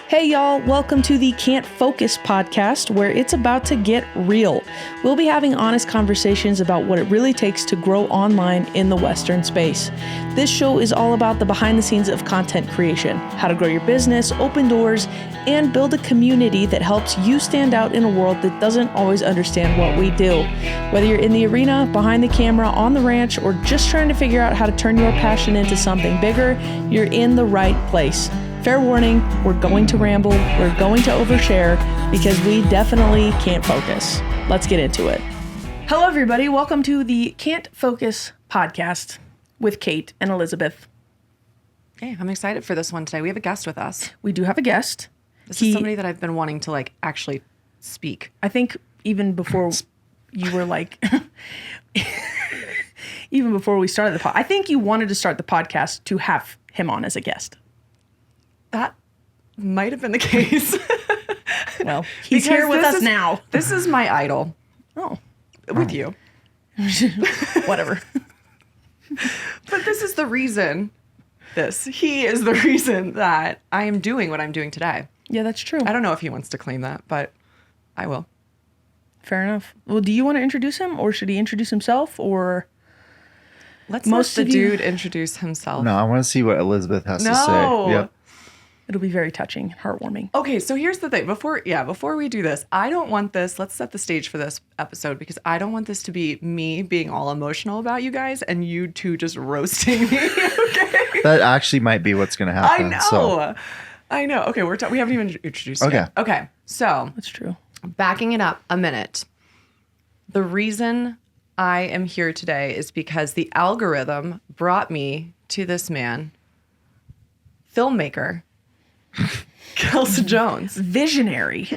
Hey y'all, welcome to the Can't Focus podcast, where it's about to get real. We'll be having honest conversations about what it really takes to grow online in the Western space. This show is all about the behind the scenes of content creation, how to grow your business, open doors, and build a community that helps you stand out in a world that doesn't always understand what we do. Whether you're in the arena, behind the camera, on the ranch, or just trying to figure out how to turn your passion into something bigger, you're in the right place. Fair warning, we're going to ramble, we're going to overshare, because we definitely can't focus. Let's get into it. Hello, everybody. Welcome to the Can't Focus podcast with Kate and Elizabeth. Hey, I'm excited for this one today. We have a guest with us. We do have a guest. This is somebody that I've been wanting to actually speak. I think even before you were even before we started the I think you wanted to start the podcast to have him on as a guest. That might have been the case. Well, he's here with us now. This is my idol. Oh. With you. Whatever. But this is the reason. He is the reason that I am doing what I'm doing today. Yeah, that's true. I don't know if he wants to claim that, but I will. Fair enough. Well, do you want to introduce him, or should he introduce himself, or... Let's let the dude introduce himself. No, I want to see what Elizabeth has to say. Yep. It'll be very touching, heartwarming. Okay, so here's the thing. Before we do this, I don't want this. Let's set the stage for this episode, because I don't want this to be me being all emotional about you guys and you two just roasting me. Okay. That actually might be what's going to happen. I know. Okay, we haven't even introduced yet. Okay, so that's true. Backing it up a minute. The reason I am here today is because the algorithm brought me to this man, filmmaker, Kelsen Jones. Visionary.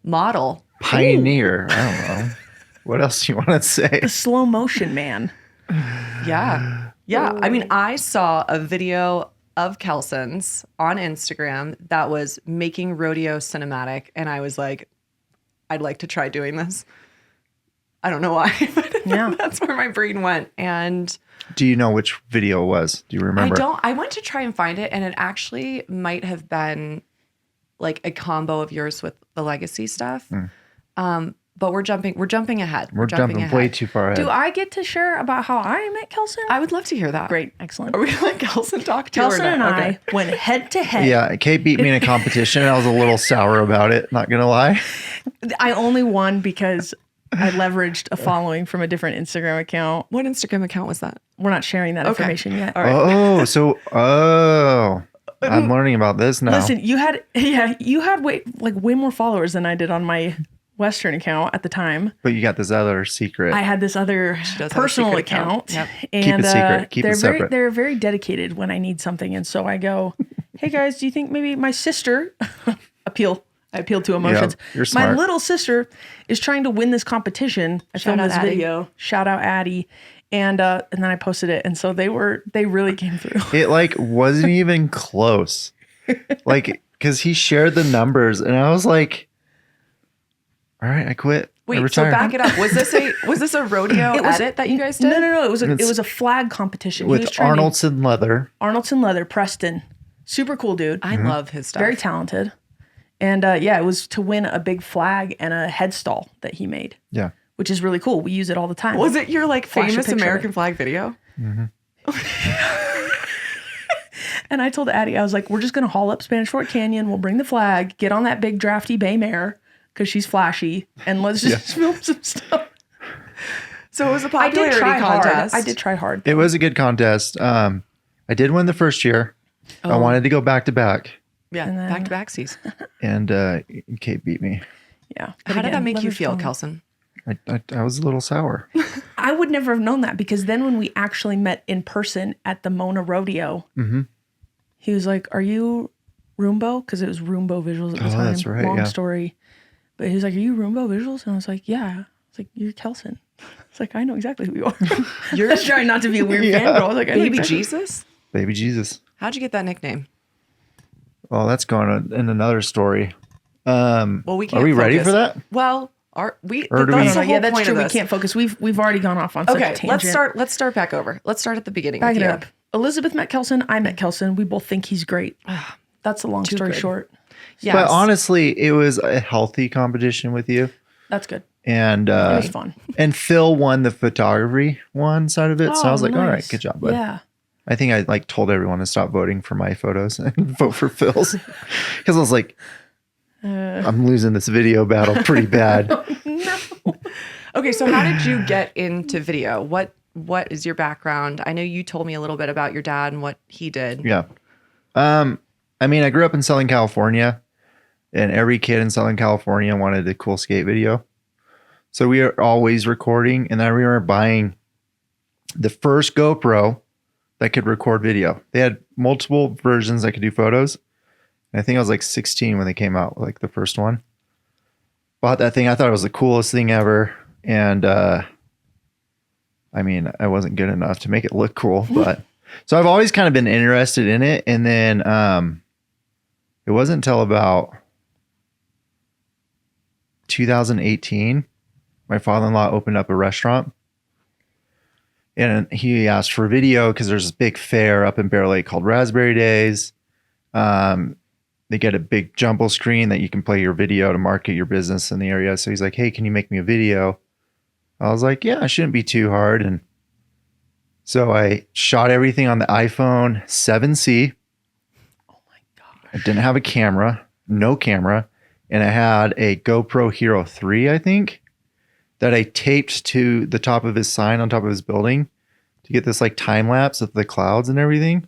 Model. Pioneer. Ooh. I don't know. What else do you want to say? The slow motion man. Yeah. Yeah. I mean, I saw a video of Kelsen's on Instagram that was making rodeo cinematic, and I was like, I'd like to try doing this. I don't know why, but that's where my brain went. And do you know which video it was? Do you remember? I don't. I went to try and find it, and it actually might have been like a combo of yours with the Legacy stuff. But we're jumping ahead. We're jumping way too far ahead. Do I get to share about how I met Kelsen? I would love to hear that. Great. Excellent. Are we going to let Kelsen talk to Kelsen and I went head to head. Yeah. Kate beat me in a competition, and I was a little sour about it. Not going to lie. I only won because I leveraged a following from a different Instagram account. What Instagram account was that? We're not sharing that information yet. All right. I'm learning about this now. Listen, you had way more followers than I did on my Western account at the time. But you got this other secret. I had this other personal account. Yep. And keep it secret. Keep it separate. They're very dedicated when I need something. And so I go, hey guys, do you think maybe my sister I appeal to emotions. Yeah, you're smart. My little sister is trying to win this competition. I filmed this video. Shout out Addie. And then I posted it. And so they really came through. It wasn't even close. Because he shared the numbers, and I was like, all right, I quit. Wait, so back it up. Was this a rodeo edit that you guys did? No. It was a flag competition. With Arnoldson Leather. Preston. Super cool dude. I love his stuff. Very talented. And it was to win a big flag and a headstall that he made. Yeah. Which is really cool. We use it all the time. Was it your famous American flag video? Mm-hmm. And I told Addie, I was like, we're just going to haul up Spanish Fort Canyon. We'll bring the flag, get on that big drafty bay mare because she's flashy, and let's just film some stuff. So it was a popularity contest. I did try hard. It was a good contest. I did win the first year. I wanted to go back to back. Yeah, back to back seas. And Kate beat me. Yeah. How did that make you feel, Kelsen? I was a little sour. I would never have known that, because then when we actually met in person at the Mona Rodeo, he was like, are you Roombo? Because it was Roombo Visuals at the time. That's right. Long story. But he was like, are you Roombo Visuals? And I was like, yeah. It's like, you're Kelsen. It's like, I know exactly who you are. You're just trying not to be a weird fan, but I was like, Baby Jesus? Baby Jesus. How'd you get that nickname? Well, that's going on in another story. We can't. Are we ready for that? Well, that's the that's true. We can't focus. We've already gone off on such a tangent. Let's start back over. Let's start at the beginning. Back it up. Elizabeth met Kelsen. I met Kelsen. We both think he's great. That's a long Too story good. short. Yes. But honestly, it was a healthy competition with you. That's good. And It was fun. and Phil won the photography one side of it. So I was like, all right, good job, bud. Yeah. I think I like told everyone to stop voting for my photos and vote for Phil's. Because I was like, I'm losing this video battle pretty bad. Okay, so how did you get into video? What is your background? I know you told me a little bit about your dad and what he did. Yeah. I mean, I grew up in Southern California, and every kid in Southern California wanted a cool skate video. So we were always recording, and I remember buying the first GoPro that could record video. They had multiple versions that could do photos. And I think I was like 16 when they came out, like the first one. Bought that thing. I thought it was the coolest thing ever. And I mean, I wasn't good enough to make it look cool, but so I've always kind of been interested in it. And then it wasn't until about 2018, my father-in-law opened up a restaurant. And he asked for video because there's this big fair up in Bear Lake called Raspberry Days. They get a big jumbo screen that you can play your video to market your business in the area. So he's like, hey, can you make me a video? I was like, yeah, it shouldn't be too hard. And so I shot everything on the iPhone 7C. Oh my God. I didn't have a camera, no camera. And I had a GoPro Hero 3, I think, that I taped to the top of his sign on top of his building to get this like time lapse of the clouds and everything.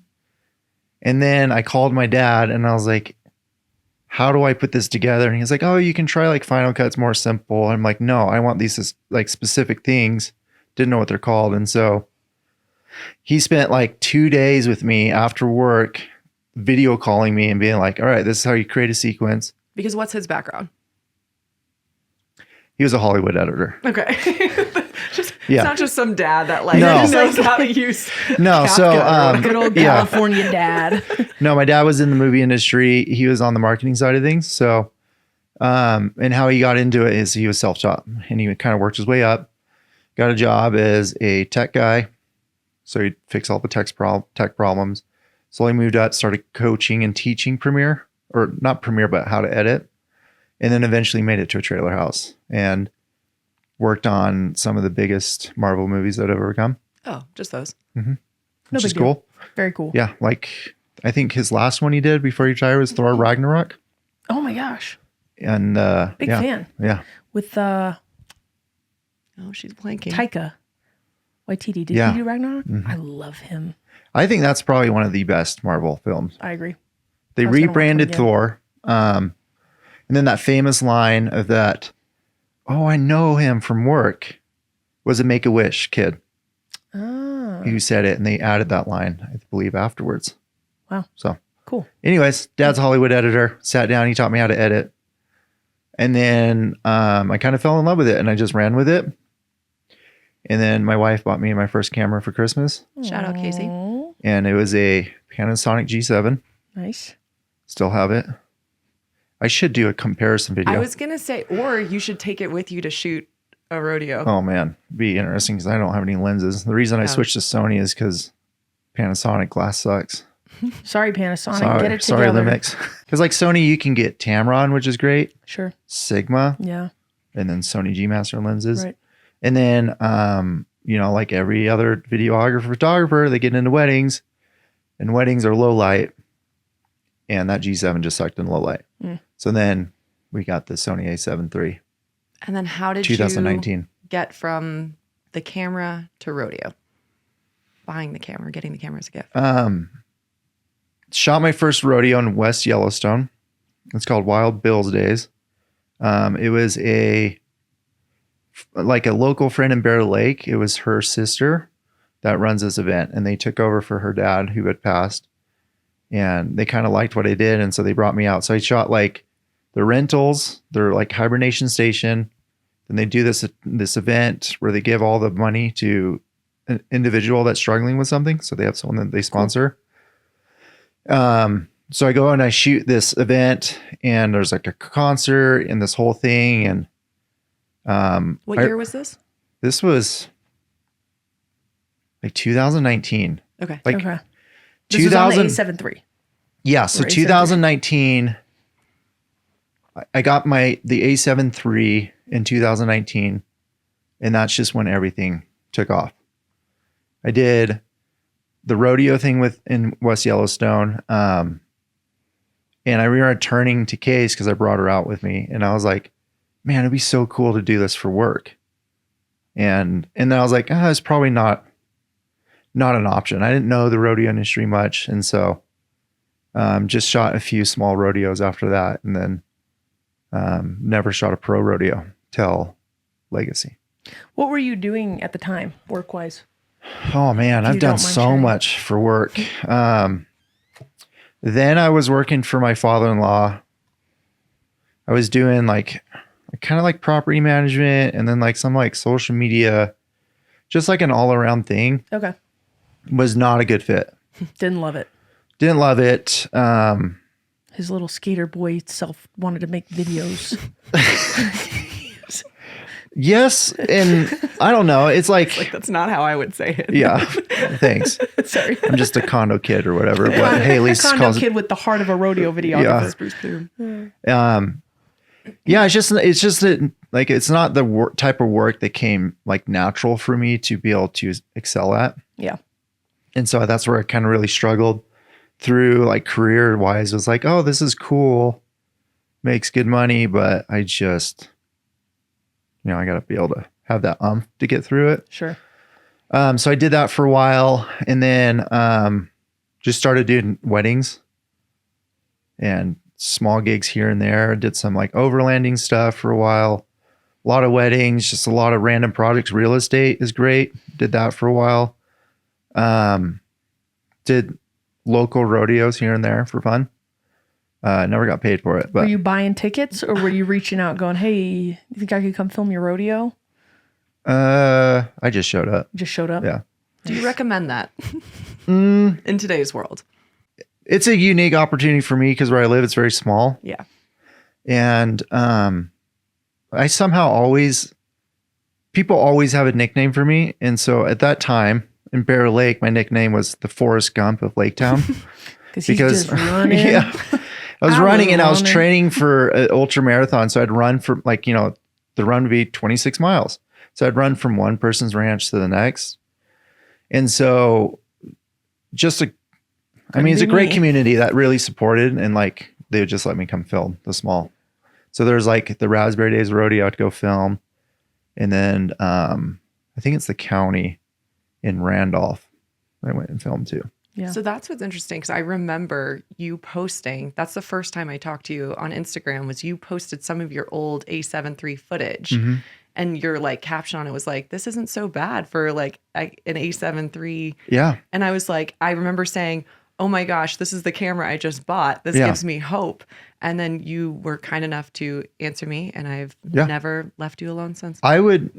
And then I called my dad and I was like, how do I put this together? And he's like, oh, you can try like Final Cut's more simple. I'm like, no, I want these like specific things. Didn't know what they're called. And so he spent like 2 days with me after work, video calling me and being like, all right, this is how you create a sequence. Because what's his background? He was a Hollywood editor. Okay. Yeah. It's not just some dad that like No. knows how to use No, so Good old yeah. California dad. No, my dad was in the movie industry. He was on the marketing side of things. So, and how he got into it is he was self-taught and he kind of worked his way up, got a job as a tech guy. So he'd fix all the tech problems. Slowly moved up, started coaching and teaching Premiere, or not Premiere, but how to edit. And then eventually made it to a trailer house and worked on some of the biggest Marvel movies that have ever come. Oh, just those. No Which big is deal. cool. Very cool. Yeah, like I think his last one he did before he retired was Thor Ragnarok. Oh my gosh. And Big yeah, fan. Yeah. With Oh, she's blanking. Taika Waititi. Did Yeah. he do Ragnarok? I love him. I think that's probably one of the best Marvel films. I agree. They I was gonna watch rebranded them again. Thor. And then that famous line of that, oh, I know him from work, was a Make-A-Wish kid Ah, who said it. And they added that line, I believe, afterwards. wow. So Cool. anyways, dad's a Hollywood editor, sat down, he taught me how to edit. And then I kind of fell in love with it and I just ran with it. And then my wife bought me my first camera for Christmas. Shout out Casey. Oh, And it was a Panasonic G7. nice. Still have it. I should do a comparison video. I was gonna say, or you should take it with you to shoot a rodeo. Oh man, be interesting because I don't have any lenses. The reason I switched to Sony is because Panasonic glass sucks. Sorry, Panasonic. Get it Sorry, together. Lumix. Because like Sony, you can get Tamron, which is great, Sure. Sigma, Yeah. and then Sony G Master lenses. Right. And then, like every other videographer, photographer, they get into weddings, and weddings are low light, and that G7 just sucked in low light. So then we got the Sony A7 III, And then how did 2019. you get from the camera to rodeo? Buying the camera, getting the camera as a gift. Shot my first rodeo in West Yellowstone. It's called Wild Bill's Days. It was a local friend in Bear Lake. It was her sister that runs this event, and they took over for her dad who had passed. And they kind of liked what I did, and so they brought me out. So I shot like the rentals, their like hibernation station. Then they do this event where they give all the money to an individual that's struggling with something. So they have someone that they sponsor. So I go and I shoot this event, and there's like a concert and this whole thing. And What year was this? this was like 2019. Okay. Like Okay. This was on the 2000. A7 III. Yeah. So 2019, I got the A7 III in 2019, and that's just when everything took off. I did the rodeo thing in West Yellowstone. And I remember turning to Case because I brought her out with me, and I was like, man, it'd be so cool to do this for work. And then I was like, it's probably not an option. I didn't know the rodeo industry much. And so just shot a few small rodeos after that, and then never shot a pro rodeo till Legacy. What were you doing at the time, work-wise? Oh man, I've done so much for work. Then I was working for my father-in-law. I was doing kind of like property management, and then some social media, just like an all-around thing. Okay. Was not a good fit. Didn't love it. Didn't love it. His little skater boy self wanted to make videos. Yes, and I don't know. It's like that's not how I would say it. Yeah, thanks. Sorry, I'm just a condo kid or whatever. But Haley condo kid with the heart of a rodeo videographer. Yeah, it's just that it's not the type of work that came natural for me to be able to excel at. Yeah, and so that's where I kind of really struggled through career wise. It was like, oh, this is cool, makes good money, but I just. I got to be able to have that to get through it. Sure. So I did that for a while, and then just started doing weddings and small gigs here and there. Did some overlanding stuff for a while. A lot of weddings, just a lot of random projects. Real estate is great. Did that for a while. Did local rodeos here and there for fun. Never got paid for it. But were you buying tickets, or were you reaching out going, hey, you think I could come film your rodeo? I just showed up. Just showed up? Yeah. Do you recommend that in today's world? It's a unique opportunity for me because where I live, it's very small. Yeah. And I somehow people always have a nickname for me. And so at that time in Bear Lake, my nickname was the Forrest Gump of Lake Town. Because just running. Yeah. I was running and I was training for an ultra marathon. So I'd run for the run would be 26 miles. So I'd run from one person's ranch to the next. And so it's a great community that really supported, and they would just let me come film the small. So there's the Raspberry Days Rodeo I'd go film. And then I think it's the county in Randolph I went and filmed too. Yeah. So that's what's interesting, because I remember you posting, that's the first time I talked to you on Instagram, was you posted some of your old A7 III footage. Mm-hmm. And your caption on it was this isn't so bad for an A7 III. Yeah. And I was I remember saying, oh my gosh, this is the camera I just bought. This gives me hope. And then you were kind enough to answer me, and I've never left you alone since. I would.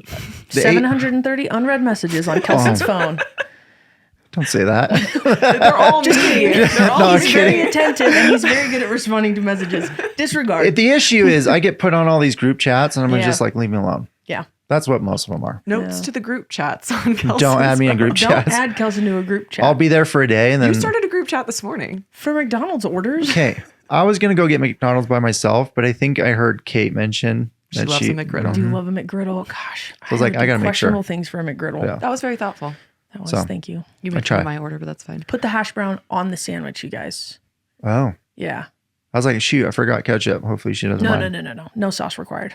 730 unread messages on Kelsen's phone. Don't say that. They're all just kidding. He's very attentive, and he's very good at responding to messages. Disregard. The issue is I get put on all these group chats, and I'm just leave me alone. Yeah. That's what most of them are. Notes to the group chats on Kelsen's Don't add me in group Don't chats. add Kelsen to a group chat. I'll be there for a day, and then You started a group chat this morning. For McDonald's orders. Okay. I was going to go get McDonald's by myself, but I think I heard Kate mention She loves a McGriddle. I do love a McGriddle. Gosh. I was like, I got to make sure. Questionable things for a McGriddle. Yeah. That was very thoughtful. That was, So, thank you. You made my order, but that's fine. Put the hash brown on the sandwich, you guys. Oh. Yeah. I was like, shoot, I forgot ketchup. Hopefully she doesn't mind. No. No sauce required.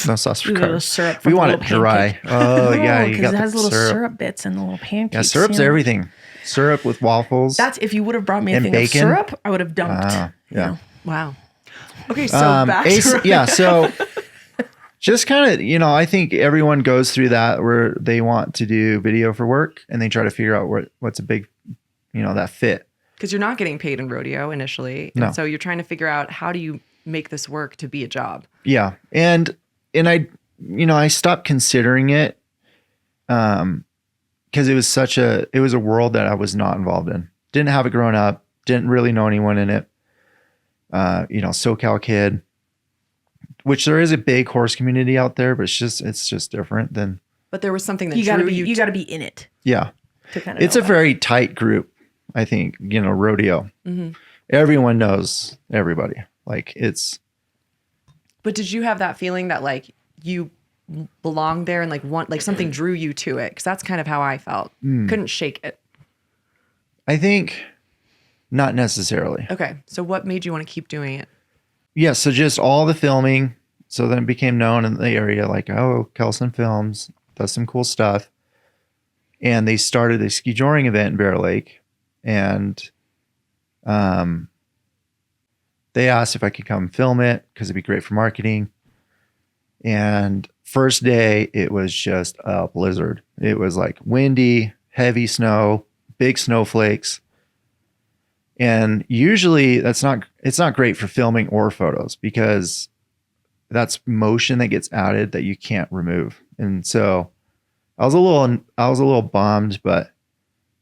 No sauce Do a little required. syrup. We want it dry. Oh, yeah. You Because got it has the little syrup. syrup bits and the little pancakes. Yeah, syrup's everything. Syrup with waffles. That's if you would have brought me a And thing bacon. of syrup, I would have dunked. Yeah. you know. Wow. Okay, so back to yeah, so just kind of, I think everyone goes through that where they want to do video for work and they try to figure out what's a big, that fit. because you're not getting paid in rodeo initially. And No. so you're trying to figure out, how do you make this work to be a job? Yeah. And I stopped considering it because it was a world that I was not involved in. Didn't have it growing up. Didn't really know anyone in it. SoCal kid, which there is a big horse community out there, but it's just different than. But there was something that You gotta drew be. you. You gotta be in it. Yeah. To kind of It's a very tight group, I think, rodeo. Mm-hmm. everyone knows everybody. Like But did you have that feeling that like you belonged there and like something drew you to it? Because that's kind of how I felt. Couldn't shake it. I think not necessarily. Okay. So what made you want to keep doing it? Yeah. So just all the filming. So then it became known in the area like, oh, Kelsen Films does some cool stuff. And they started a ski joring event in Bear Lake. And they asked if I could come film it because it'd be great for marketing. And first day, it was just a blizzard. It was like windy, heavy snow, big snowflakes. And usually it's not great for filming or photos because that's motion that gets added that you can't remove. And so I was a little bummed, but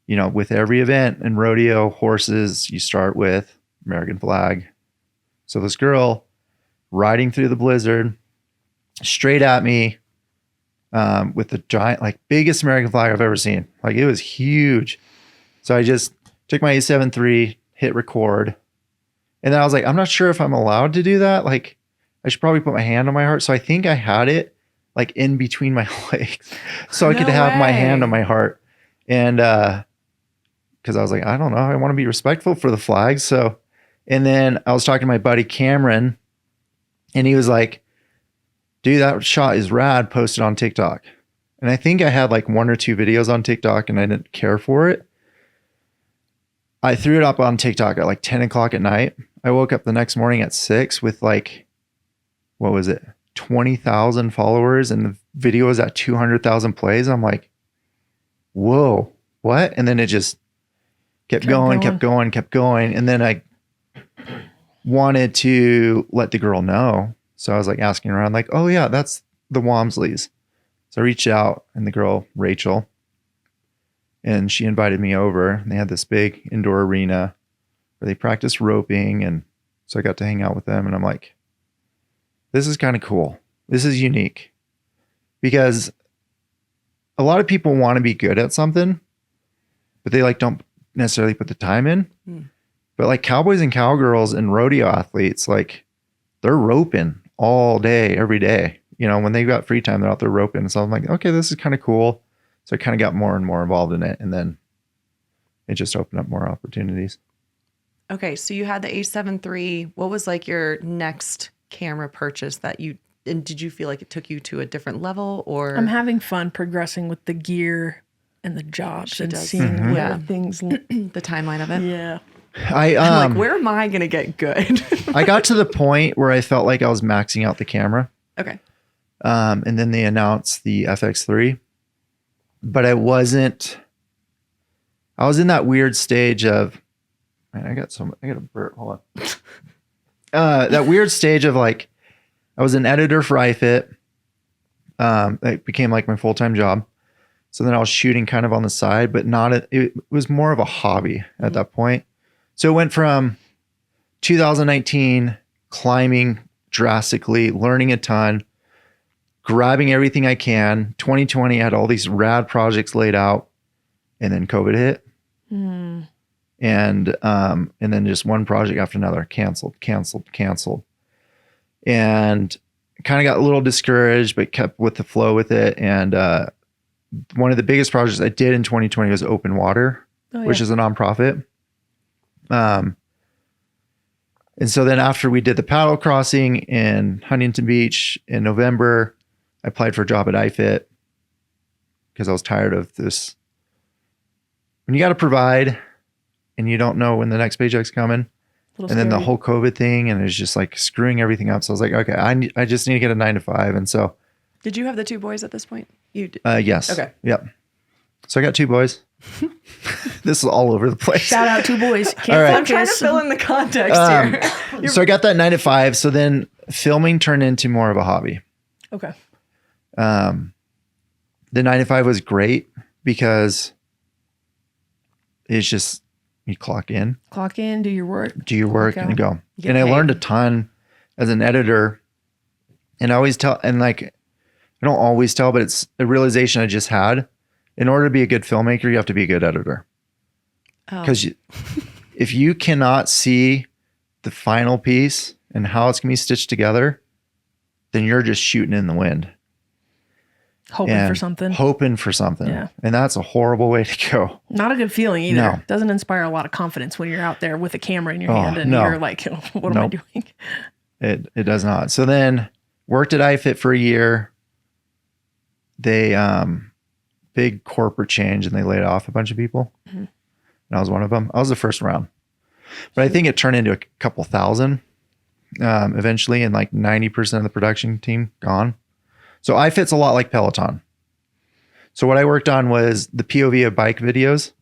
you know, with every event and rodeo horses, you start with American flag. So this girl riding through the blizzard straight at me with the giant, like biggest American flag I've ever seen. Like it was huge. So I just took my A7 III, hit record. And then I was like, I'm not sure if I'm allowed to do that. Like I should probably put my hand on my heart. So I think I had it like in between my legs so I could have my hand on my heart. And because I was like, I don't know, I want to be respectful for the flag. So, and then I was talking to my buddy Cameron and he was like, dude, that shot is rad, posted on TikTok. And I think I had like 1 or 2 videos on TikTok and I didn't care for it. I threw it up on TikTok at like 10 o'clock at night. I woke up the next morning at 6 with like, what was it? 20,000 followers and the video was at 200,000 plays. I'm like, whoa, what? And then it just kept going. And then I wanted to let the girl know. So I was like asking around like, oh yeah, that's the Wamsleys. So I reached out and the girl, Rachel, and she invited me over and they had this big indoor arena where they practiced roping. And so I got to hang out with them and I'm like, this is kind of cool. This is unique because a lot of people want to be good at something, but they like don't necessarily put the time in. But like cowboys and cowgirls and rodeo athletes, like they're roping all day, every day. You know, when they've got free time, they're out there roping. So I'm like, okay, this is kind of cool. So I kind of got more and more involved in it. And then it just opened up more opportunities. Okay. So you had the A7 III. What was like your next camera purchase that you, and did you feel like it took you to a different level or? I'm having fun progressing with the gear and the jobs She and does. seeing where things. the timeline of it. Yeah. I'm like, where am I going to get good? I got to the point where I felt like I was maxing out the camera. Okay. And then they announced the FX3, but I was in that weird stage of, man, I got a burp. Hold on. That weird stage of like, I was an editor for iFit. It became like my full-time job. So then I was shooting kind of on the side, but it was more of a hobby at that point. So it went from 2019 climbing drastically, learning a ton, grabbing everything I can. 2020 I had all these rad projects laid out, and then COVID hit. And then just one project after another canceled. And kind of got a little discouraged, but kept with the flow with it. And one of the biggest projects I did in 2020 was Open Water, which is a nonprofit. And so then after we did the paddle crossing in Huntington Beach in November, I applied for a job at iFit because I was tired of this. When you got to provide and you don't know when the next paycheck's coming, and then the whole COVID thing, and it's just like screwing everything up. So I was like, okay, I just need to get a 9 to 5. And so. Did you have the 2 boys at this point? You did. Yes. Okay. Yep. So I got 2 boys. This is all over the place. Shout out 2 boys. All right. I'm trying to fill in the context here. So I got that 9 to 5. So then filming turned into more of a hobby. Okay. The 9 to 5 was great because it's just, you clock in, do your work, and go. Get And I paid. learned a ton as an editor. And I always tell, and like, I don't always tell, but it's a realization I just had. In order to be a good filmmaker, you have to be a good editor. Because if you cannot see the final piece and how it's going to be stitched together, then you're just shooting in the wind. Hoping for something. Hoping for something. Yeah. And that's a horrible way to go. Not a good feeling either. No. Doesn't inspire a lot of confidence when you're out there with a camera in your hand and no. you're like, what am I doing? It does not. So then worked at iFit for a year. They, big corporate change, and they laid off a bunch of people. And I was one of them. I was the first round. But I think it turned into a couple thousand eventually, and like 90% of the production team gone. So iFit's a lot like Peloton. So what I worked on was the POV of bike videos.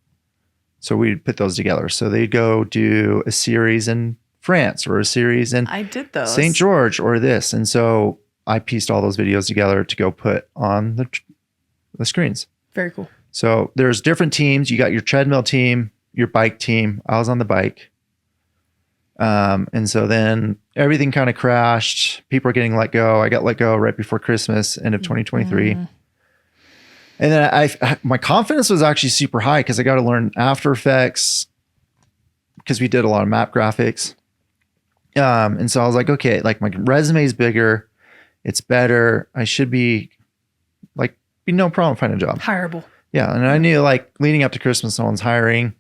So we'd put those together. So they'd go do a series in France or a series in I did those. St. George or this. And so I pieced all those videos together to go put on the screens. Very cool. So there's different teams. You got your treadmill team, your bike team. I was on the bike. And so then everything kind of crashed. People are getting let go. I got let go right before Christmas, end of 2023. And then my confidence was actually super high because I got to learn After Effects because we did a lot of map graphics. And so I was like, okay, like my resume is bigger. It's better. I should be no problem finding a job. Hireable. Yeah. And I knew like leading up to Christmas, no one's hiring.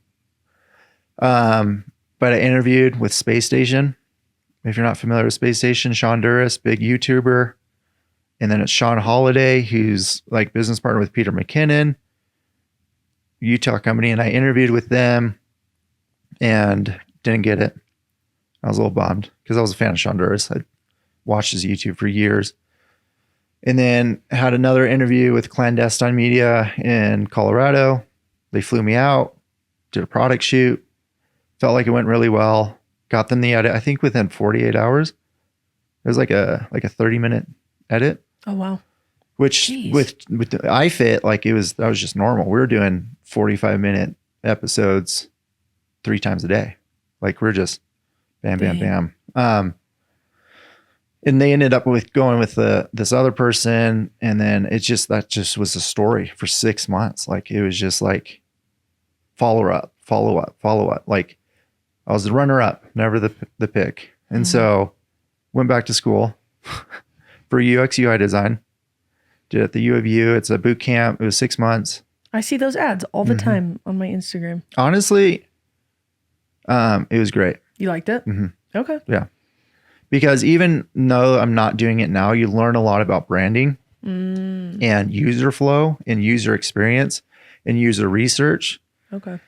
But I interviewed with Space Station. If you're not familiar with Space Station, Sean Duras, big YouTuber. And then it's Sean Holiday, who's like business partner with Peter McKinnon, Utah company. And I interviewed with them and didn't get it. I was a little bummed because I was a fan of Sean Duras. I watched his YouTube for years. And then had another interview with Clandestine Media in Colorado. They flew me out, did a product shoot. Felt like it went really well. Got them the edit, I think within 48 hours. It was like a 30-minute edit. Oh, wow. Which Jeez. with the iFit, like that was just normal. We were doing 45-minute episodes 3 times a day. Like we're just bam, bam, bam. And they ended up going with this other person. And then that just was a story for 6 months. Like it was just like follow up. Like I was the runner up, never the pick. And so went back to school for UX UI design. Did it at the U of U. It's a boot camp. It was 6 months. I see those ads all the time on my Instagram. Honestly, it was great. You liked it? Okay. Yeah. Because even though I'm not doing it now, you learn a lot about branding and user flow and user experience and user research. Okay.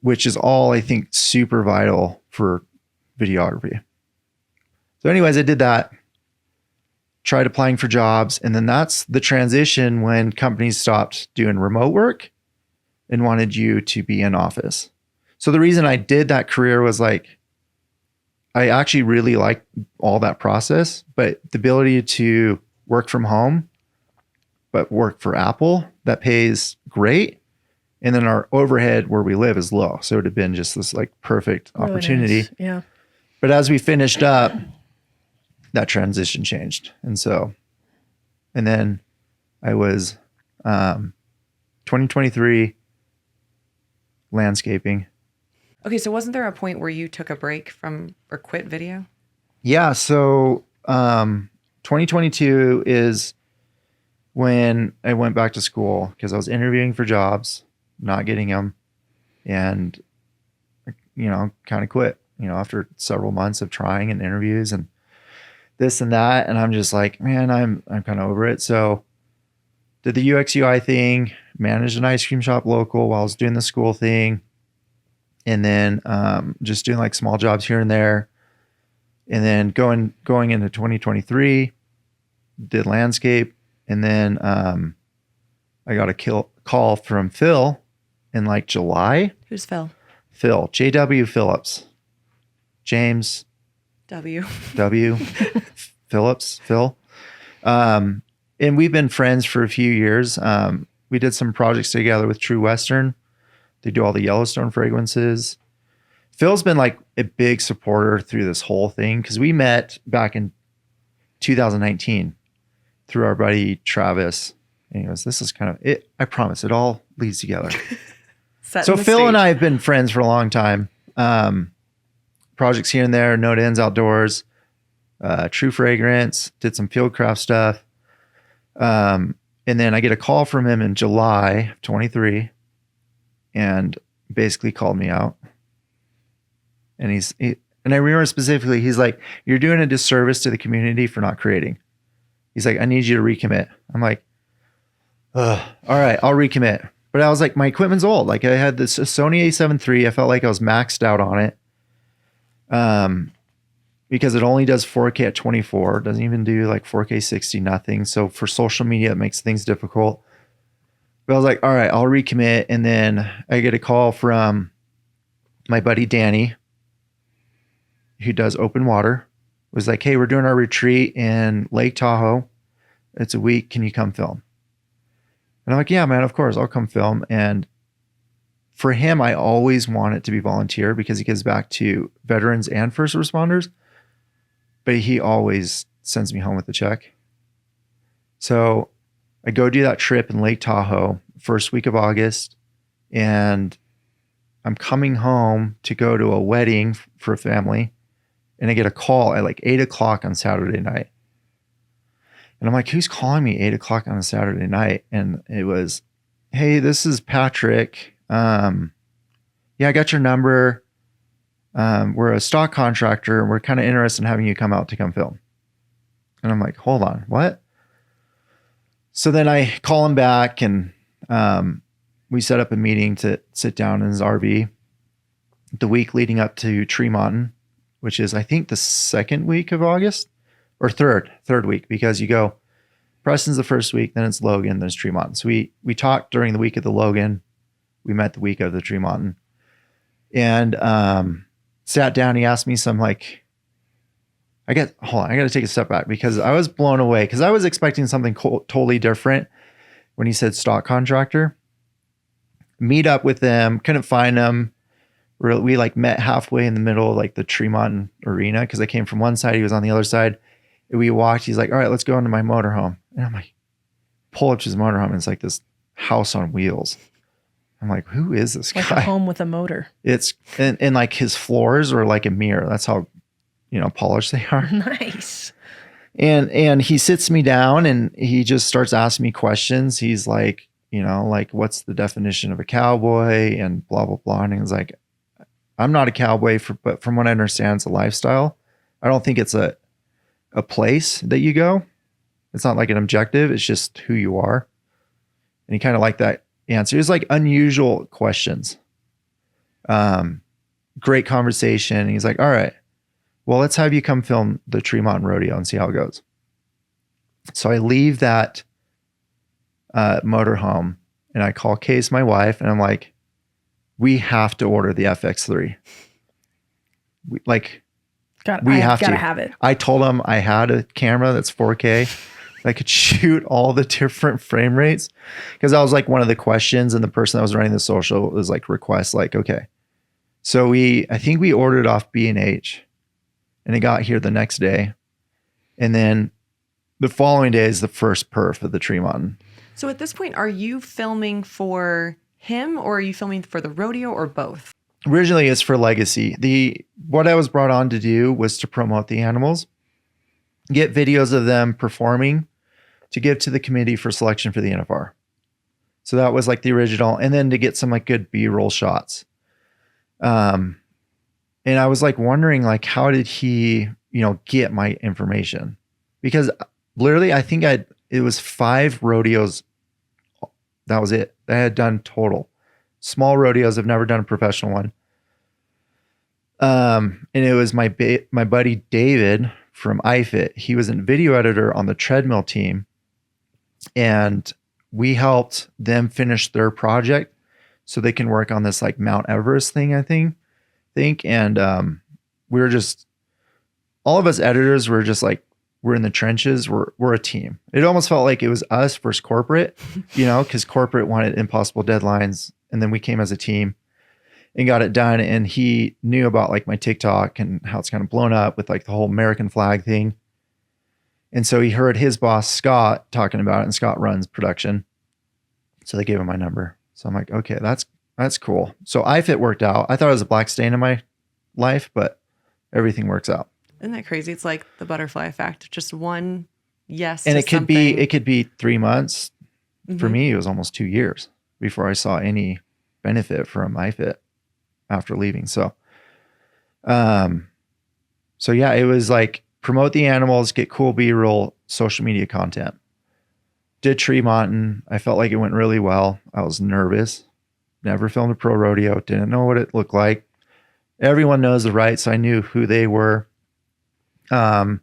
Which is all I think super vital for videography. So anyways, I did that, tried applying for jobs. And then that's the transition when companies stopped doing remote work and wanted you to be in office. So the reason I did that career was like, I actually really liked all that process, but the ability to work from home, but work for Apple that pays great. And then our overhead where we live is low. So it would have been just this like perfect Really opportunity. nice. Yeah. But as we finished up, that transition changed. And then I was 2023 landscaping. Okay, so wasn't there a point where you took a break from or quit video? Yeah. So 2022 is when I went back to school because I was interviewing for jobs, not getting them, and kind of quit. After several months of trying and interviews and this and that, and I'm just like, man, I'm kind of over it. So did the UX UI thing, managed an ice cream shop local while I was doing the school thing, and then just doing like small jobs here and there, and then going into 2023, did landscape, and then I got a call from Phil in like July. Who's Phil? Phil, J.W. Phillips. James W. Phillips, Phil. And we've been friends for a few years. We did some projects together with True Western. They do all the Yellowstone fragrances. Phil's been like a big supporter through this whole thing because we met back in 2019 through our buddy Travis. And he goes, this is kind of it. I promise it all leads together. So Phil and I have been friends for a long time. projects here and there, No Ends Outdoors, True Fragrance, did some Fieldcraft stuff. And then I get a call from him in July of 23 and basically called me out. And and I remember specifically, he's like, "You're doing a disservice to the community for not creating." He's like, "I need you to recommit." I'm like, "All right, I'll recommit." But I was like, my equipment's old. Like I had this Sony A7 III. I felt like I was maxed out on it. Because it only does 4K at 24. It doesn't even do like 4K 60, nothing. So for social media, it makes things difficult. But I was like, all right, I'll recommit. And then I get a call from my buddy Danny, who does open water. It was like, "Hey, we're doing our retreat in Lake Tahoe. It's a week. Can you come film?" And I'm like, "Yeah, man, of course, I'll come film." And for him, I always want it to be volunteer because he gives back to veterans and first responders. But he always sends me home with a check. So I go do that trip in Lake Tahoe, first week of August, and I'm coming home to go to a wedding for a family, and I get a call at like 8:00 on Saturday night. And I'm like, "Who's calling me 8:00 on a Saturday night?" And it was, "Hey, this is Patrick. Yeah, I got your number. We're a stock contractor and we're kind of interested in having you come out to come film." And I'm like, "Hold on, what?" So then I call him back and we set up a meeting to sit down in his RV the week leading up to Tremont, which is, I think, the second week of August or third week, because you go, Preston's the first week, then it's Logan, then it's Tremont. So we talked during the week of the Logan. We met the week of the Tremont and sat down. He asked me some like, hold on, I got to take a step back because I was blown away because I was expecting something totally different when he said stock contractor. Meet up with them, couldn't find them. We like met halfway in the middle of like the Tremont arena because I came from one side, he was on the other side. And we walked, he's like, "All right, let's go into my motorhome." And I'm like, pull up to his motorhome and it's like this house on wheels. I'm like, who is this guy? Like a home with a motor. It's and like his floors are like a mirror. That's how, polished they are. Nice. And he sits me down and he just starts asking me questions. He's like, like, "What's the definition of a cowboy?" and blah, blah, blah. And he's like, "I'm not a cowboy, but from what I understand, it's a lifestyle. I don't think it's a place that you go. It's not like an objective. It's just who you are." And he kind of liked that answer. It was like unusual questions. Great conversation. And he's like, "All right, well, let's have you come film the Tremont Rodeo and see how it goes." So I leave that motorhome and I call Case, my wife, and I'm like, "We have to order the FX3. We have to have it." I told him I had a camera that's 4K. I could shoot all the different frame rates because that was like one of the questions. And the person that was running the social was like request, like, okay. So I think we ordered off B&H and it got here the next day. And then the following day is the first perf of the Tremont. So at this point, are you filming for him or are you filming for the rodeo or both? Originally it's for Legacy. What I was brought on to do was to promote the animals, get videos of them performing to give to the committee for selection for the NFR. So that was like the original. And then to get some like good B-roll shots. And I was like wondering like, how did he, get my information? Because literally I think it was 5 rodeos. That was it. I had done total. Small rodeos. I've never done a professional one. And it was my buddy David from iFit. He was a video editor on the treadmill team. And we helped them finish their project so they can work on this like Mount Everest thing, I think. And we were just, all of us editors were just like, we're in the trenches. We're a team. It almost felt like it was us versus corporate, because corporate wanted impossible deadlines. And then we came as a team and got it done. And he knew about like my TikTok and how it's kind of blown up with like the whole American flag thing. And so he heard his boss, Scott, talking about it, and Scott runs production. So they gave him my number. So I'm like, okay, that's That's cool. So iFit worked out. I thought it was a black stain in my life, but everything works out. Isn't that crazy? It's like the butterfly effect. Just one yes. And to it could be 3 months. For Mhm. me, it was almost 2 years before I saw any benefit from iFit after leaving. So yeah, it was like promote the animals, get cool B-roll, social media content. Did Tree Mountain. I felt like it went really well. I was nervous. Never filmed a pro rodeo. Didn't know what it looked like. Everyone knows the rights. So I knew who they were. I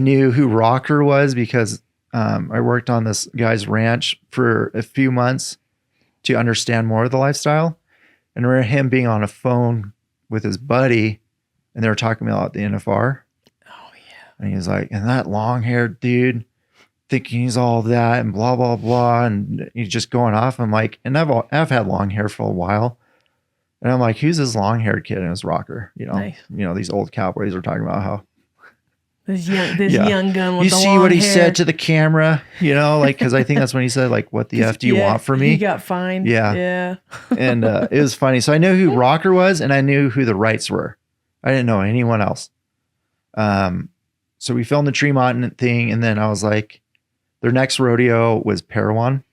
knew who Rocker was because I worked on this guy's ranch for a few months to understand more of the lifestyle. And I remember him being on a phone with his buddy, and they were talking about the NFR. Oh yeah. And he was like, and that long-haired dude thinking he's all that and blah, blah, blah. And he's just going off. I'm like, and I've had long hair for a while. And I'm like, who's this long-haired kid? And it's Rocker. Nice. These old cowboys are talking about how This young gun with you the see long what he hair. said to the camera, like, because I think that's when he said, like, what the F do you want from me? He got fined. Yeah. Yeah. And it was funny. So I knew who Rocker was, and I knew who the rights were. I didn't know anyone else. So we filmed the Tree Mountain thing, and then I was like, their next rodeo was Parowan,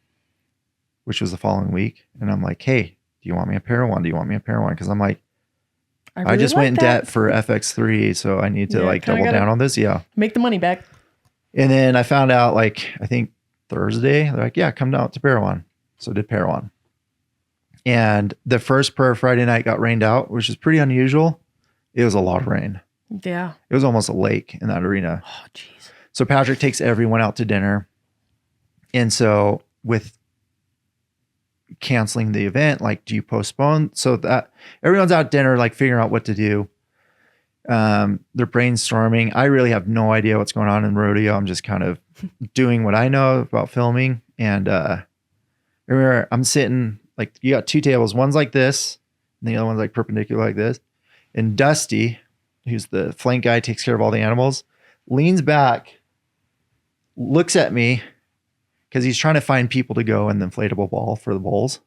which was the following week. And I'm like, hey, do you want me a Parowan? Do you want me a Parowan? Because I'm like, I just went in debt for FX3, so I need to double down on this. Yeah. Make the money back. And then I found out, like, I think Thursday, they're like, yeah, come down to Parowan. So I did Parowan. And the first prayer Friday night got rained out, which is pretty unusual. It was a lot of rain. Yeah. It was almost a lake in that arena. Oh, jeez. So Patrick takes everyone out to dinner. And so with canceling the event, like, do you postpone? So that everyone's out at dinner, like figuring out what to do. They're brainstorming. I really have no idea what's going on in rodeo. I'm just kind of doing what I know about filming. And remember, I'm sitting, like, you got two tables. One's like this, and the other one's like perpendicular like this. And Dusty, who's the flank guy, takes care of all the animals, leans back, looks at me, because he's trying to find people to go in the inflatable ball for the bowls.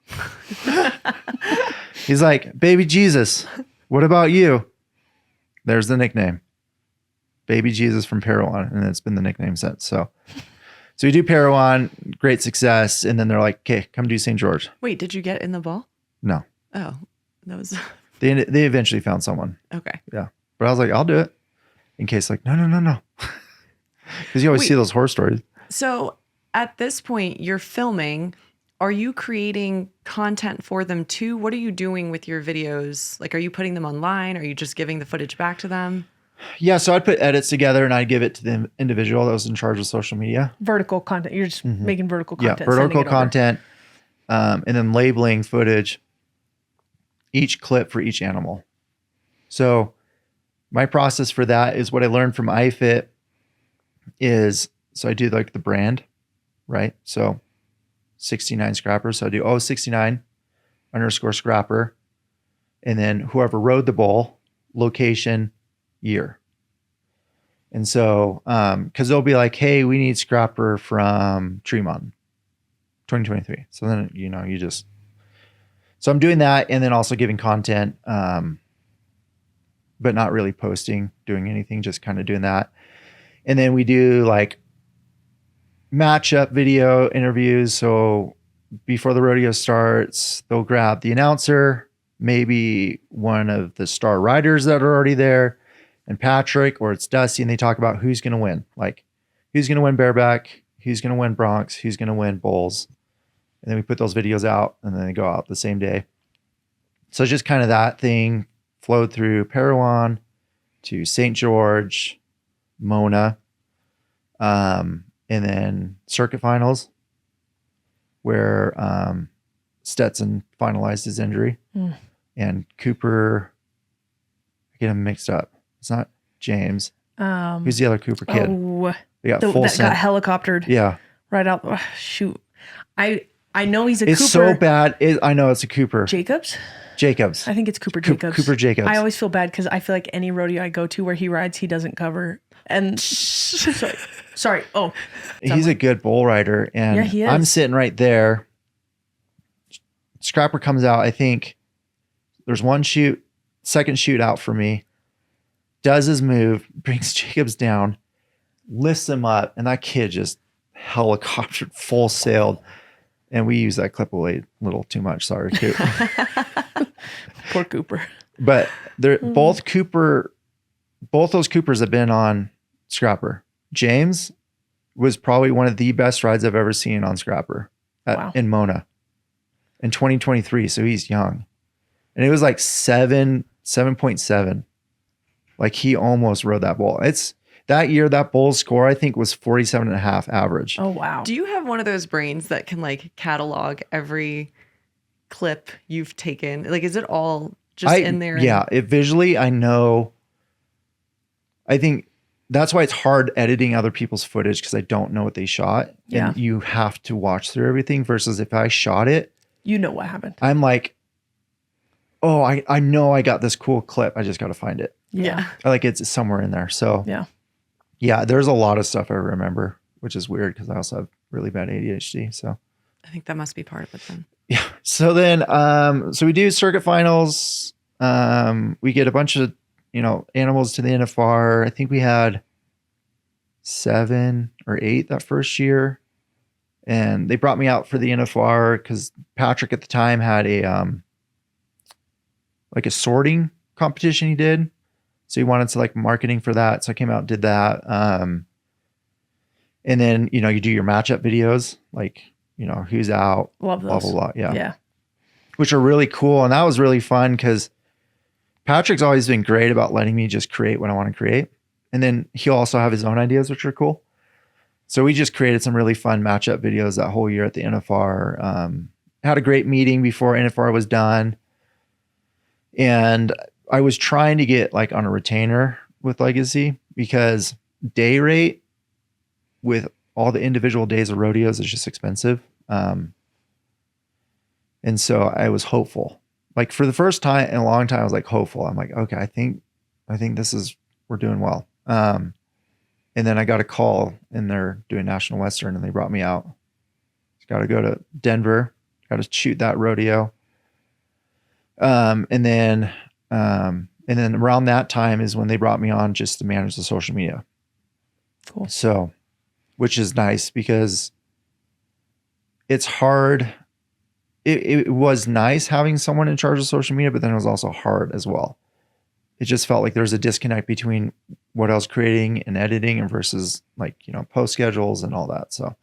He's like, Baby Jesus, what about you? There's the nickname. Baby Jesus from Parowan. And it's been the nickname since. So we do Parowan, great success. And then they're like, okay, come do St. George. Wait, did you get in the ball? No. Oh, that was They eventually found someone. okay. Yeah. But I was like, I'll do it. In case, like, no. Because you always see those horror stories. So at this point, you're filming. Are you creating content for them too? What are you doing with your videos? Like, are you putting them online? Are you just giving the footage back to them? Yeah. So I'd put edits together and I'd give it to the individual that was in charge of social media. Vertical content. You're just making vertical content. Yeah. Vertical content. And then labeling footage, each clip for each animal. So my process for that is what I learned from iFit is, so I do like the brand, right? So 69 scrapper. So I do 69 _ scrapper. And then whoever rode the bull, location, year. And so, because they'll be like, hey, we need scrapper from Tree Mountain 2023. So then, so I'm doing that, and then also giving content, but not really posting, doing anything, just kind of doing that. And then we do like matchup video interviews. So before the rodeo starts, they'll grab the announcer, maybe one of the star riders that are already there, and Patrick, or it's Dusty, and they talk about who's going to win. Like, who's going to win bareback, who's going to win broncs, who's going to win bulls. And then we put those videos out, and then they go out the same day. So it's just kind of that thing flowed through Parowan to St. George, Mona, and then circuit finals, where Stetson finalized his injury, and Cooper, I get him mixed up. It's not James. Who's the other Cooper kid? Oh, they got that Folsom. got helicoptered. Yeah, right out. Shoot, I know he's a it's Cooper. so bad. I know it's a Cooper. Jacobs. I think it's Cooper Jacobs. Cooper Jacobs. I always feel bad because I feel like any rodeo I go to where he rides, he doesn't cover. And sorry. Oh, he's a good bull rider, and yeah, he is. I'm sitting right there, Scrapper comes out. I think there's second shoot out for me. Does his move, brings Jacobs down, lifts him up, and that kid just helicoptered, full sailed. And we use that clip a little too much. Sorry, Coop. Poor Cooper. But they're both those Coopers have been on Scrapper. James was probably one of the best rides I've ever seen on Scrapper in Mona in 2023. So he's young. And it was like 7.7. Like he almost rode that bull. It's that year, that bull's score, I think, was 47.5 average. Oh, wow. Do you have one of those brains that can like catalog every clip you've taken? Like, is it all just in there? Yeah. Visually, I know. I think that's why it's hard editing other people's footage because I don't know what they shot. Yeah. And you have to watch through everything versus if I shot it. You know what happened. I'm like, oh, I know I got this cool clip. I just got to find it. Yeah. Like it's somewhere in there. So yeah, there's a lot of stuff I remember, which is weird because I also have really bad ADHD. So I think that must be part of it then. yeah. So then, so we do circuit finals. We get a bunch of, animals to the NFR. I think we had 7 or 8 that first year. And they brought me out for the NFR because Patrick at the time had a sorting competition he did. So he wanted to like marketing for that. So I came out and did that. And then, you do your matchup videos, like, who's out. Love those. Blah, blah, blah. Yeah. Yeah. Which are really cool. And that was really fun because Patrick's always been great about letting me just create what I want to create. And then he'll also have his own ideas, which are cool. So we just created some really fun matchup videos that whole year at the NFR. Had a great meeting before NFR was done. And I was trying to get like on a retainer with Legacy because day rate with all the individual days of rodeos is just expensive. And so I was hopeful. Like for the first time in a long time, I was like hopeful. I'm like, okay, I think we're doing well. And then I got a call and they're doing National Western and they brought me out. Got to go to Denver, got to shoot that rodeo. And then around that time is when they brought me on just to manage the social media. Cool. So, which is nice because it's hard. It was nice having someone in charge of social media, but then it was also hard as well. It just felt like there's a disconnect between what I was creating and editing and versus like, post schedules and all that. So,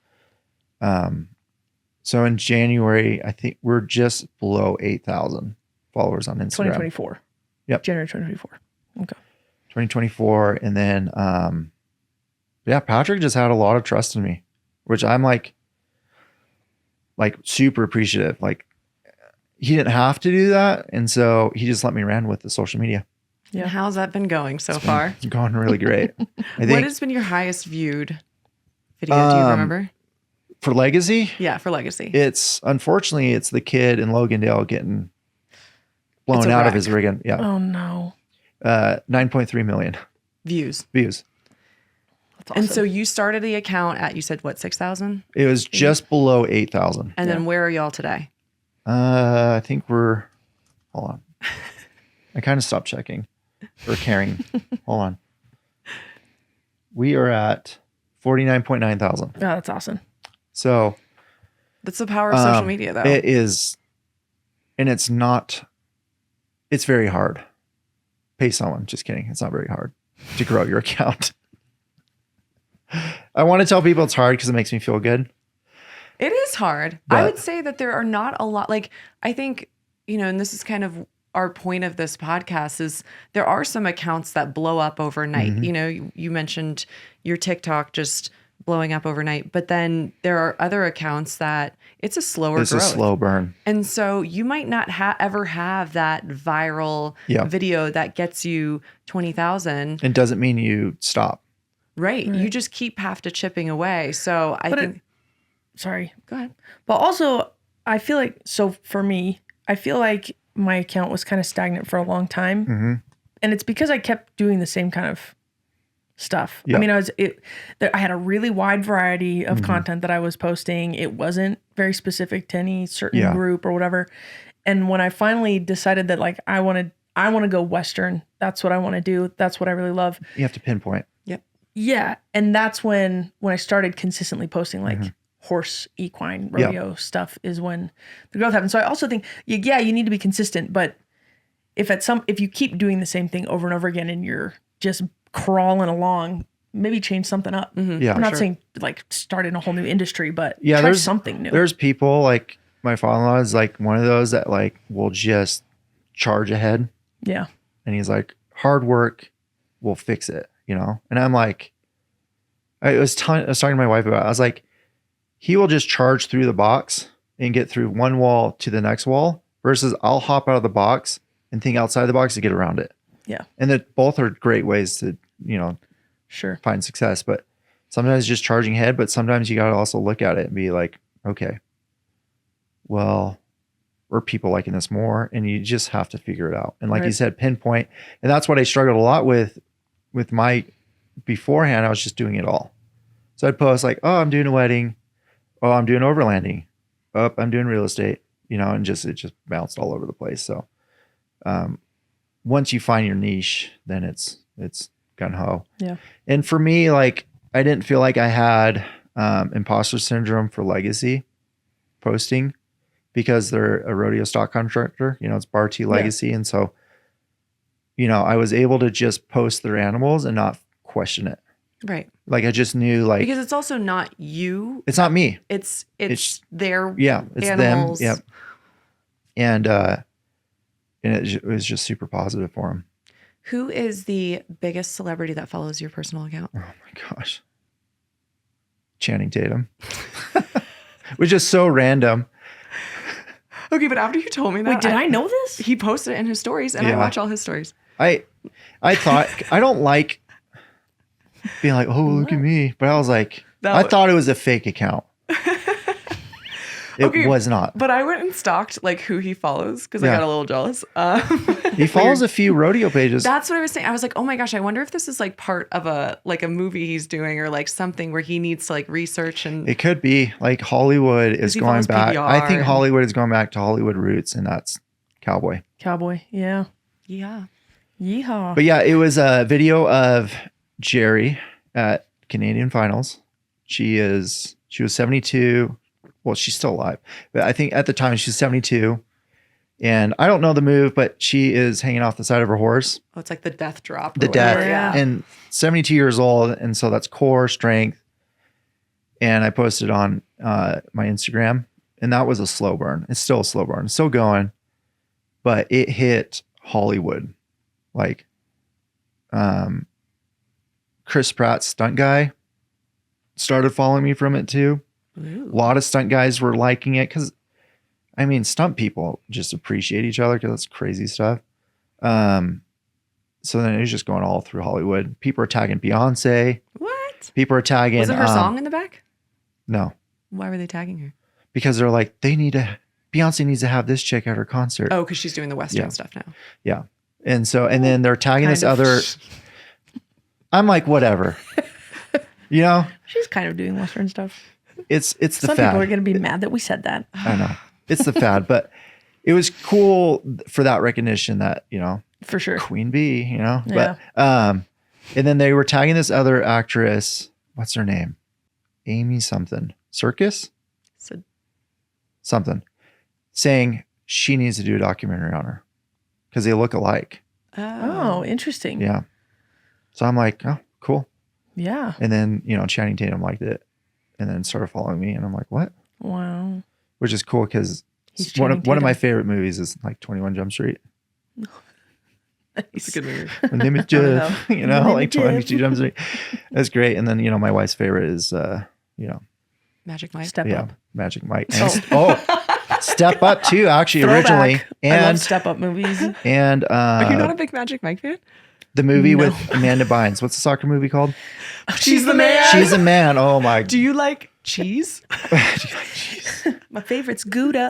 so in January, I think we're just below 8,000 followers on Instagram. 2024. Yep. January 2024. Okay. 2024. And then, Patrick just had a lot of trust in me, which I'm like super appreciative. Like he didn't have to do that. And so he just let me run with the social media. Yeah. And how's that been going so far? It's going really great. I think, what has been your highest viewed video? Do you remember? For Legacy? Yeah, for Legacy. Unfortunately, it's the kid in Logandale getting blown out of his rig. Yeah. Oh no. 9.3 million views. That's awesome. And so you started the account at, you said what, 6,000? It was just below 8,000. And then where are y'all today? I think hold on. I kind of stopped checking or caring. Hold on. We are at 49.9 thousand. Oh, that's awesome. So that's the power of social media though. It is. And it's very hard. Pay someone. Just kidding. It's not very hard to grow your account. I want to tell people it's hard because it makes me feel good. It is hard. But I would say that there are not a lot, like, I think, and this is kind of our point of this podcast is there are some accounts that blow up overnight. Mm-hmm. You mentioned your TikTok just blowing up overnight, but then there are other accounts that it's a slower growth. It's a slow burn. And so you might not ever have that viral video that gets you 20,000. It doesn't mean you stop. Right. You just have to chipping away. So I think. Sorry. Go ahead. But also, I feel like, so for me, I feel like my account was kind of stagnant for a long time. Mm-hmm. And it's because I kept doing the same kind of stuff. Yeah. I mean, I had a really wide variety of content that I was posting. It wasn't very specific to any certain group or whatever. And when I finally decided that like I want to go Western, that's what I want to do. That's what I really love. You have to pinpoint. Yep. Yeah. And that's when I started consistently posting like horse, equine, rodeo stuff is when the growth happened. So I also think, you need to be consistent, but if you keep doing the same thing over and over again and you're just crawling along, maybe change something up. Yeah, I'm not saying like start in a whole new industry, but try there's something new. There's people like my father-in-law is like one of those that like will just charge ahead. Yeah. And he's like, hard work will fix it, you know? And I'm like, I was talking to my wife about it. I was like, he will just charge through the box and get through one wall to the next wall versus I'll hop out of the box and think outside the box to get around it. Yeah. And that both are great ways to, you know, find success. But sometimes just charging ahead, but sometimes you got to also look at it and be like, okay, well, are people liking this more? And you just have to figure it out. And like you said, pinpoint. And that's what I struggled a lot with my beforehand. I was just doing it all. So I'd post like, oh, I'm doing a wedding. Oh, I'm doing overlanding. Oh, I'm doing real estate, you know, and it just bounced all over the place. So once you find your niche, then it's gun ho. Yeah. And for me, like, I didn't feel like I had imposter syndrome for Legacy posting because they're a rodeo stock contractor, you know, it's Bar T Legacy. And so, you know, I was able to just post their animals and not question it. Right. Like I just knew like, because it's also not you. It's not me. It's their it's animals. them. Yep. And it was just super positive for them. Who is the biggest celebrity that follows your personal account? Oh my gosh. Channing Tatum. Which is so random. Okay, but after you told me that. Wait, did I know this? He posted it in his stories and I watch all his stories. I thought, I don't like being like, oh, look at me. But I was like, I thought it was a fake account. It was not. But I went and stalked like who he follows because I got a little jealous. He follows a few rodeo pages. That's what I was saying. I was like, oh my gosh, I wonder if this is like part of a movie he's doing or like something where he needs to like research and. It could be like Hollywood is going back. I think Hollywood is going back to Hollywood roots, and that's cowboy. Cowboy, yeah. Yeah. Yeehaw. But yeah, it was a video of Jerry at Canadian Finals. She was 72. Well, she's still alive, but I think at the time she's 72. And I don't know the move, but she is hanging off the side of her horse. Oh, it's like the death drop. The death. Yeah. And 72 years old. And so that's core strength. And I posted on my Instagram, and that was a slow burn. It's still a slow burn. It's still going, but it hit Hollywood. Like Chris Pratt, stunt guy, started following me from it too. Ooh. A lot of stunt guys were liking it because, I mean, stunt people just appreciate each other because that's crazy stuff. So then it was just going all through Hollywood. People are tagging Beyonce. What? People are tagging. Was it her song in the back? No. Why were they tagging her? Because they're like, Beyonce needs to have this chick at her concert. Oh, because she's doing the Western stuff now. Yeah. And so, and then they're tagging this other. I'm like, whatever. You know? She's kind of doing Western stuff. It's the Some fad. people are going to be mad that we said that. I know. It's the fad, but it was cool for that recognition that, you know, for sure, Queen Bee, you know, yeah. But, and then they were tagging this other actress. What's her name? Amy something. Circus? Something. Saying she needs to do a documentary on her because they look alike. Oh, interesting. Yeah. So I'm like, oh, cool. Yeah. And then, you know, Channing Tatum liked it and then started following me. And I'm like, what? Wow. Which is cool because one of my favorite movies is like 21 Jump Street. It's a good movie. My name is Jeff. You know, like 22 Jump Street. That's great. And then, you know, my wife's favorite is, you know, Magic Mike. Step Up. Magic Mike. And Step Up too, actually, Throwback. originally. And I love Step Up movies. And are you not a big Magic Mike fan? The movie with Amanda Bynes. What's the soccer movie called? She's the Man. She's a Man. Oh my. Do you like cheese? My favorite's Gouda.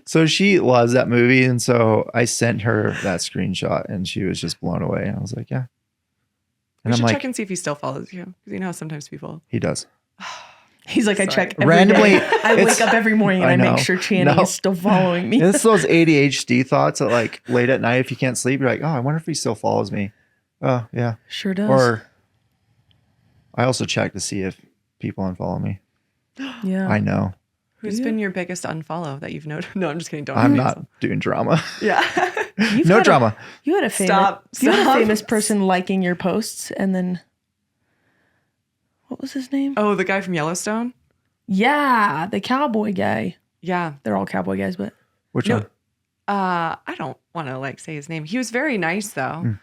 So she loves that movie. And so I sent her that screenshot and she was just blown away. And I was like, yeah. And You I'm should like, check and see if he still follows you. Because you know, sometimes people. he does. He's like, I Sorry. check every Randomly, day. I wake it's- up every morning and I I know. make sure Channing No. is still following me. It's those ADHD thoughts that like late at night, if you can't sleep, you're like, oh, I wonder if he still follows me. Oh, yeah. Sure does. Or I also check to see if people unfollow me. yeah. I know. Who's been your biggest unfollow that you've noticed? No, I'm just kidding. Don't. I'm hurt not yourself. doing drama. Yeah. You've No had drama. You had a famous, Stop. You had a Stop. famous person liking your posts, and then what was his name? Oh, the guy from Yellowstone. Yeah, the cowboy guy. Yeah. They're all cowboy guys, but Which No. one? I don't want to like say his name. He was very nice though.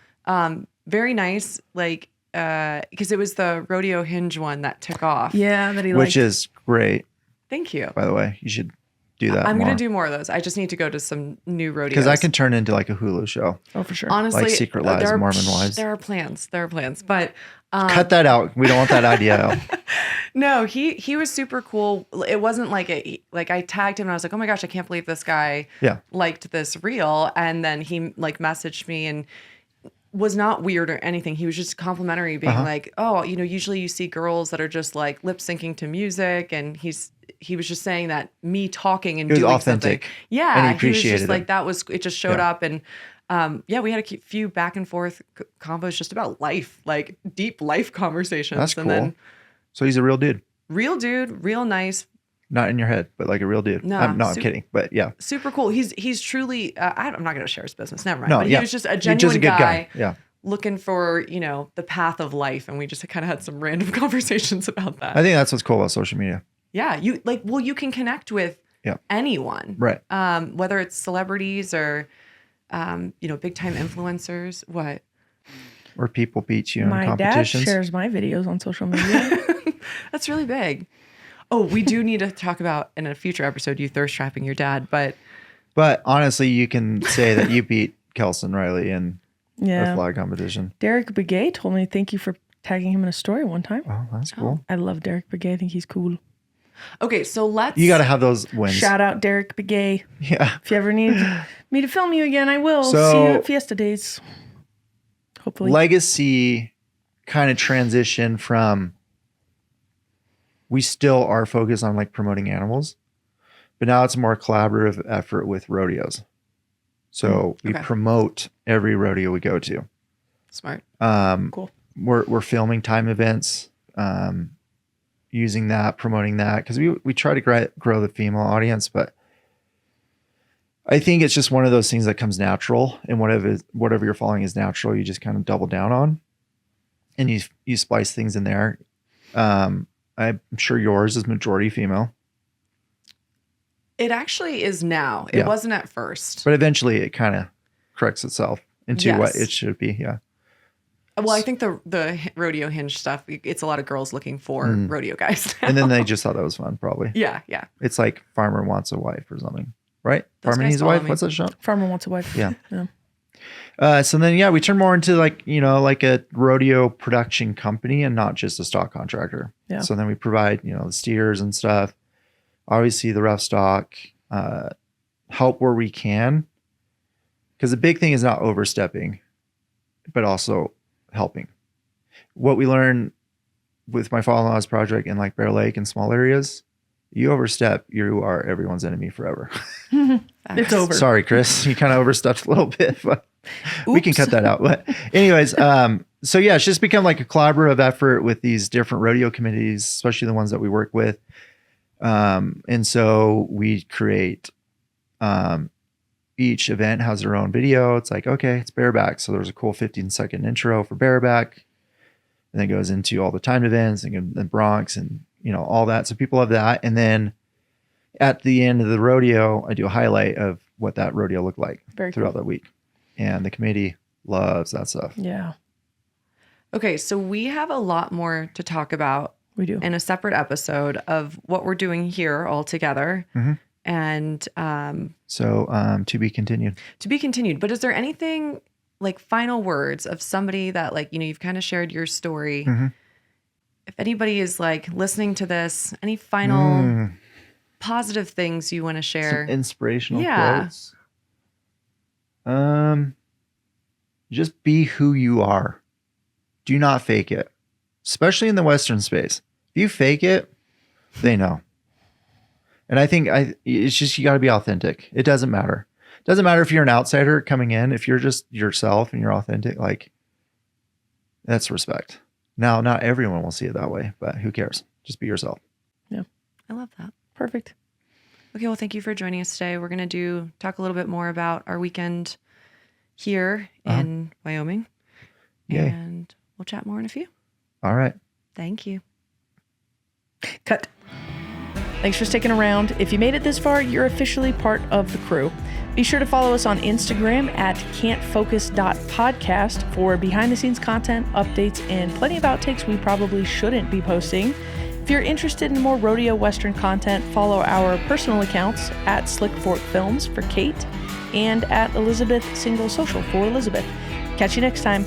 Very nice. Like, because it was the Rodeo Hinge one that took off. yeah, that he Which liked. is great, Thank you. by the way. You should do that I'm more. going to do more of those. I just need to go to some new rodeos. Because I can turn into like a Hulu show. Oh, for sure. honestly, Like Secret Lives there of are- Mormon Wives. There are plans. There are plans. But Cut that out. We don't want that idea out. no, he was super cool. It wasn't like I tagged him and I was like, oh my gosh, I can't believe this guy Yeah. liked this reel. And then he like messaged me and was not weird or anything. He was just complimentary, being like, oh, you know, usually you see girls that are just like lip syncing to music. And he was just saying that me talking and It was doing authentic, something. Yeah. and he was appreciated just like, it. that was, it just showed Yeah. up. And yeah, we had a few back and forth combos just about life, like deep life conversations. That's and cool. then So he's a real dude. real dude, real nice, Not in your head, but like a real dude. No, I'm super- kidding. But yeah. super cool. He's truly, I'm not going to share his business. Never mind. No, But yeah. he was just a He's genuine just a good guy. Yeah. looking for, you know, the path of life. And we just kind of had some random conversations about that. I think that's what's cool about social media. Yeah. You like, well, you can connect with Yeah. anyone, Right. whether it's celebrities or, you know, big time influencers. What? Or people beat you in My dad competitions. shares my videos on social media. That's really big. Oh, we do need to talk about in a future episode, you thirst trapping your dad, but But honestly, you can say that you beat Kelsen Riley in a yeah. flag competition. Derek Begay told me thank you for tagging him in a story one time. Oh, that's cool. I love Derek Begay. I think he's cool. okay. So let's, You got to have those wins. Shout out Derek Begay. Yeah. If you ever need me to film you again, I will. So- See you at Fiesta Days. Hopefully. Legacy kind of transition from, we still are focused on like promoting animals, but now it's a more collaborative effort with rodeos. So we Okay. promote every rodeo we go to. smart. Cool. We're filming time events, using that, promoting that, because we try to grow the female audience, but I think it's just one of those things that comes natural, and whatever you're following is natural, you just kind of double down on, and you splice things in there. I'm sure yours is majority female, It actually is now. It Yeah. wasn't at first. but eventually it kind of corrects itself into what Yes. it should be. Yeah. Well, I think the rodeo hinge stuff, it's a lot of girls looking for rodeo guys. now. And then they just thought that was fun, probably. yeah, yeah. It's like Farmer Wants a Wife or something, right? Those Farmer guys Needs a follow Wife. me. What's that show? Farmer wants a wife. Yeah. So then, yeah, we turn more into like a rodeo production company and not just a stock contractor. Yeah. So then we provide, the steers and stuff, obviously the rough stock, help where we can. Because the big thing is not overstepping, but also helping. What we learned with my father-in-law's project in like Bear Lake and small areas, you overstep, you are everyone's enemy forever. It's over. Sorry, Chris, you kind of overstepped a little bit, but we can Oops. cut that out. But anyways, so yeah, it's just become like a collaborative effort with these different rodeo committees, especially the ones that we work with. And so we create, each event has their own video. It's like, okay, it's bareback. So there's a cool 15-second intro for bareback. And then it goes into all the timed events and Bronx and, all that. So people love that. And then at the end of the rodeo, I do a highlight of what that rodeo looked like Very throughout cool. that week. And the committee loves that stuff. Yeah, Okay, so we have a lot more to talk about we do. in a separate episode of what we're doing here all together. Mhm. And So to be continued. to be continued. But is there anything like final words of somebody that like, you've kind of shared your story. Mhm. If anybody is like listening to this, any final positive things you want to share? Some inspirational Yeah. quotes. Just be who you are. Do not fake it, especially in the Western space. If you fake it, they know. And I think it's just, you got to be authentic. It doesn't matter. It doesn't matter if you're an outsider coming in. If you're just yourself and you're authentic, like, that's respect. Now, not everyone will see it that way, but who cares? Just be yourself. Yeah. I love that. Perfect. Okay, well, thank you for joining us today. We're going to talk a little bit more about our weekend here in Wyoming. Yay. And we'll chat more in a few. All right. Thank you. Cut. Thanks for sticking around. If you made it this far, you're officially part of the crew. Be sure to follow us on Instagram at can'tfocus.podcast for behind-the-scenes content, updates, and plenty of outtakes we probably shouldn't be posting. If you're interested in more rodeo Western content, follow our personal accounts at Slick Fork Films for Kate and at Elizabeth Single Social for Elizabeth. Catch you next time.